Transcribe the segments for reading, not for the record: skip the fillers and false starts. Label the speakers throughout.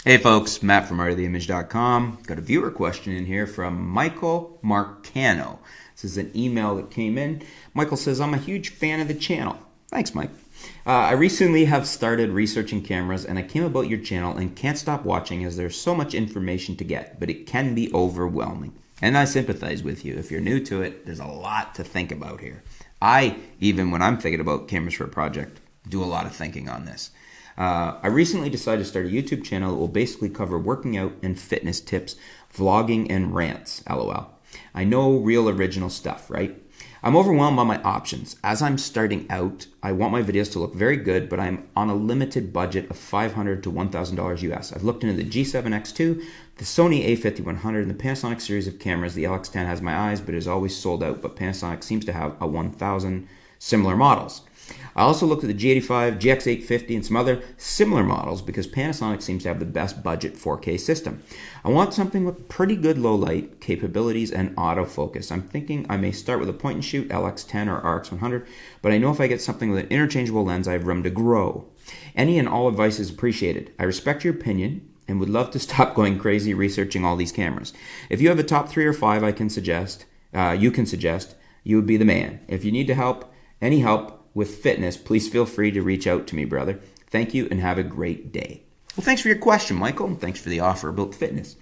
Speaker 1: Hey folks, Matt from artoftheimage.com. Got a viewer question in here from Michael Marcano. This is an email that came in. Michael says, I'm a huge fan of the channel. Thanks, Mike. I recently have started researching cameras and I came about your channel and can't stop watching as there's so much information to get, but it can be overwhelming. And I sympathize with you. If you're new to it, there's a lot to think about here. Even when I'm thinking about cameras for a project, do a lot of thinking on this. I recently decided to start a YouTube channel that will basically cover working out and fitness tips, vlogging, and rants, lol. I know real original stuff, right? I'm overwhelmed by my options. As I'm starting out, I want my videos to look very good, but I'm on a limited budget of $500 to $1,000 US. I've looked into the G7X2, the Sony A5100, and the Panasonic series of cameras. The LX10 has my eyes, but is always sold out, but Panasonic seems to have a 1,000 similar models. I also looked at the G85, GX850, and some other similar models because Panasonic seems to have the best budget 4K system. I want something with pretty good low light capabilities and autofocus. I'm thinking I may start with a point and shoot LX10 or RX100, but I know if I get something with an interchangeable lens, I have room to grow. Any and all advice is appreciated. I respect your opinion and would love to stop going crazy researching all these cameras. If you have a top 3 or 5 you can suggest, you would be the man. If you need any help with fitness, please feel free to reach out to me, brother. Thank you and have a great day. Well, thanks for your question, Michael, and thanks for the offer about fitness.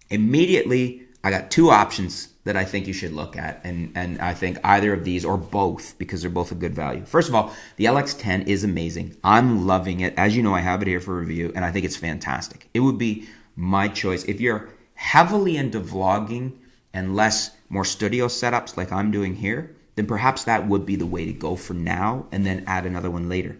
Speaker 1: Immediately, I got 2 options that I think you should look at, and I think either of these or both because they're both a good value. First of all, the LX10 is amazing. I'm loving it. As you know, I have it here for review, and I think it's fantastic. It would be my choice. If you're heavily into vlogging and more studio setups like I'm doing here, then perhaps that would be the way to go for now and then add another one later.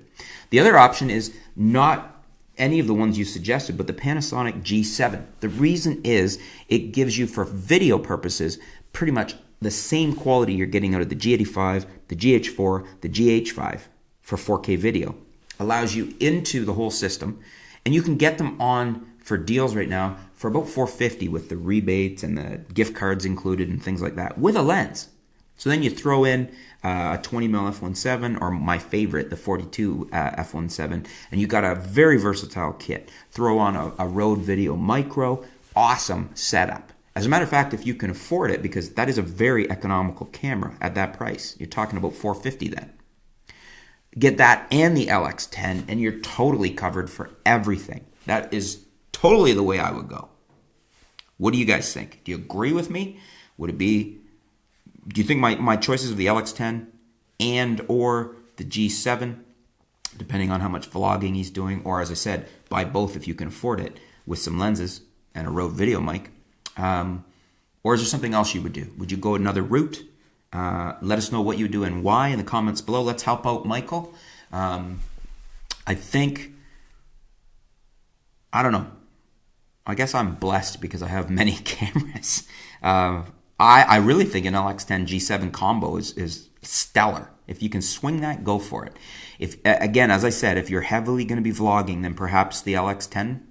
Speaker 1: The other option is not any of the ones you suggested, but the Panasonic G7. The reason is it gives you, for video purposes, pretty much the same quality you're getting out of the G85, the GH4, the GH5 for 4K video. Allows you into the whole system, and you can get them on for deals right now for about $450 with the rebates and the gift cards included and things like that with a lens. So then you throw in a 20mm f1.7 or my favorite, the 42 f1.7, and you got a very versatile kit. Throw on a Rode Video Micro, awesome setup. As a matter of fact, if you can afford it, because that is a very economical camera at that price, you're talking about $450 then. Get that and the LX10, and you're totally covered for everything. That is totally the way I would go. What do you guys think? Do you agree with me? Do you think my choices of the LX10 and or the G7, depending on how much vlogging he's doing, or as I said, buy both if you can afford it, with some lenses and a Rode Video mic, or is there something else you would do? Would you go another route? Let us know what you do and why in the comments below. Let's help out Michael. I don't know. I guess I'm blessed because I have many cameras. I really think an LX10 G7 combo is stellar. If you can swing that, go for it. Again, as I said, if you're heavily going to be vlogging, then perhaps the LX10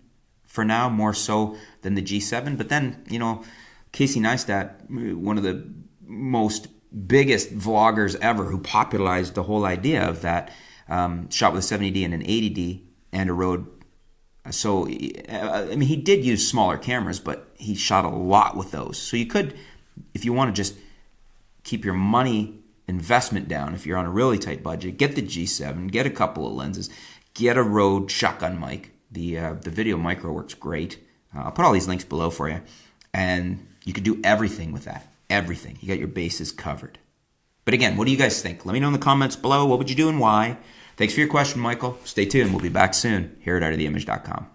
Speaker 1: for now, more so than the G7. But then, Casey Neistat, one of the most biggest vloggers ever who popularized the whole idea of that, shot with a 70D and an 80D and a Rode. So, he did use smaller cameras, but he shot a lot with those. So you could, if you want to just keep your money investment down, if you're on a really tight budget, get the G7, get a couple of lenses, get a Rode shotgun mic. The Video Micro works great. I'll put all these links below for you. And you could do everything with that. Everything. You got your bases covered. But again, what do you guys think? Let me know in the comments below. What would you do and why? Thanks for your question, Michael. Stay tuned. We'll be back soon here at artoftheimage.com.